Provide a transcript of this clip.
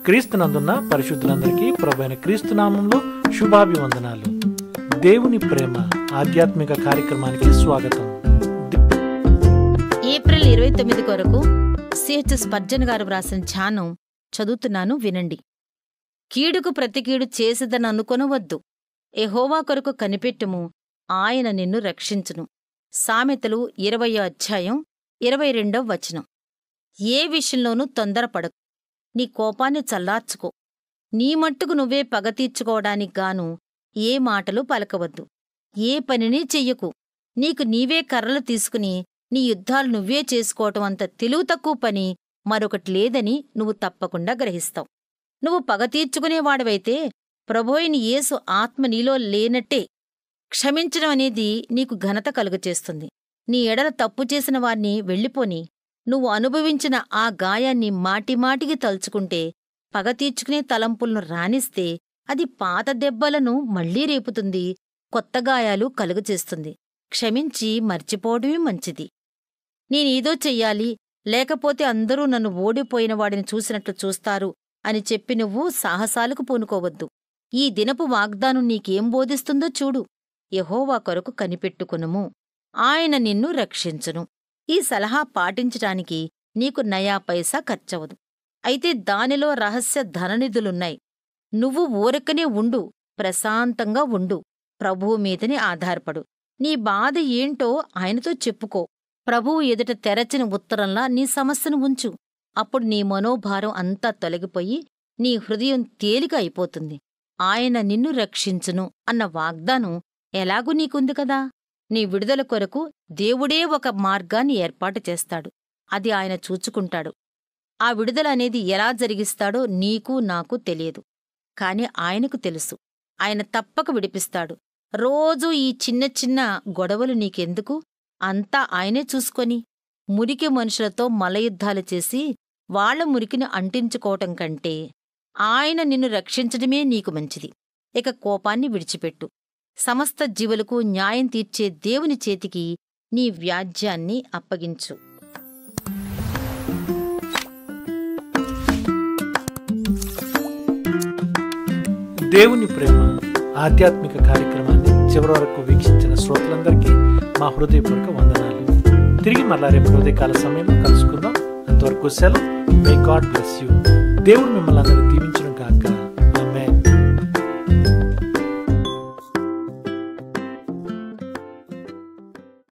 క్రీస్తునందున్న పరిశుద్ధులందరికీ ప్రభువైన క్రీస్తు నామంలో శుభాభివందనాలు. దేవుని ప్రేమ ఆధ్యాత్మిక కార్యక్రమానికి స్వాగతం. ఏప్రిల్ 29 కొరకు సిహెచ్ స్పర్జన్ గారు వ్రాసిన ధ్యానం చదువుతున్నాను, వినండి. కీడుకు ప్రతి కీడు చేసేదని అనుకొనవద్దు. యెహోవా కొరకు కనిపెట్టుము, ఆయన నిన్ను రక్షించును. సామెతలు 20వ అధ్యాయం 22వ వచనం. ఏ విషయంలోనూ తొందరపడకు. నీ కోపాన్ని చల్లార్చుకో. నీ మట్టుకు నువ్వే పగ తీర్చుకోవడానికి గాను ఏ మాటలు పలకవద్దు. ఏ పనినీ చెయ్యకు. నీకు నీవే కర్రలు తీసుకుని నీ యుద్ధాలు నువ్వే చేసుకోవటం అంత తెలివి తక్కువ పని మరొకటి లేదని నువ్వు తప్పకుండా గ్రహిస్తావు. నువ్వు పగ తీర్చుకునేవాడవైతే ప్రభువైన యేసు ఆత్మ నీలో లేనట్టే. క్షమించడం అనేది నీకు ఘనత కలుగచేస్తుంది. నీ ఎడల తప్పు చేసిన వారిని వెళ్ళిపోని. నువ్వు అనుభవించిన ఆ గాయాన్ని మాటిమాటికి తలుచుకుంటే, పగ తీర్చుకునే తలంపులను రానిస్తే అది పాత దెబ్బలను మళ్లీ రేపుతుంది, కొత్త గాయాలు కలుగచేస్తుంది. క్షమించి మర్చిపోవడమే మంచిది. నేనేదో చెయ్యాలి, లేకపోతే అందరూ నన్ను ఓడిపోయినవాడిని చూసినట్లు చూస్తారు అని చెప్పి నువ్వు సాహసాలకు పూనుకోవద్దు. ఈ దినపు వాగ్దానం నీకేం బోధిస్తుందో చూడు. యెహోవా కొరకు కనిపెట్టుకునుము, ఆయన నిన్ను రక్షించును. ఈ సలహా పాటించటానికి నీకు నయా పైసా ఖర్చవదు. అయితే దానిలో రహస్య ధననిధులున్నాయి. నువ్వు ఊరకనే ఉండు, ప్రశాంతంగా ఉండు. ప్రభువు మీదని ఆధారపడు. నీ బాధ ఏంటో ఆయనతో చెప్పుకో. ప్రభువు ఎదుట తెరచిన ఉత్తరంలా నీ సమస్యను ఉంచు. అప్పుడు నీ మనోభారం అంతా తొలగిపోయి నీ హృదయం తేలిక అయిపోతుంది. ఆయన నిన్ను రక్షించును అన్న వాగ్దానం ఎలాగూ నీకుంది కదా. నీ విడుదల కొరకు దేవుడే ఒక మార్గాన్ని ఏర్పాటు చేస్తాడు. అది ఆయన చూచుకుంటాడు. ఆ విడుదల అనేది ఎలా జరిగిస్తాడో నీకు నాకు తెలియదు, కాని ఆయనకు తెలుసు. ఆయన తప్పక విడిపిస్తాడు. రోజూ ఈ చిన్న చిన్న గొడవలు నీకెందుకు? అంతా ఆయనే చూసుకొని. మురికి మనుషులతో మలయుద్ధాలు చేసి వాళ్ల మురికిని అంటించుకోవటం కంటే ఆయన నిన్ను రక్షించడమే నీకు మంచిది. ఇక కోపాన్ని విడిచిపెట్టు. సమస్త జీవులకు న్యాయం తీర్చే దేవుని చేతికి నీ వ్యాజ్యాన్ని అప్పగించు. దేవుని ప్రేమ ఆధ్యాత్మిక కార్యక్రమాన్ని చివరి వరకు వీక్షించిన శ్రోతలందరికీ మా హృదయపూర్వక వందనాలు. తిరిగి మళ్ళా రేపు ఉదయకాల సమయంలో కలుసుకుందాం. అంతవరకు సెలవు. May God bless you. దేవుడు మిమ్మల్ని అందరూ దీవించు.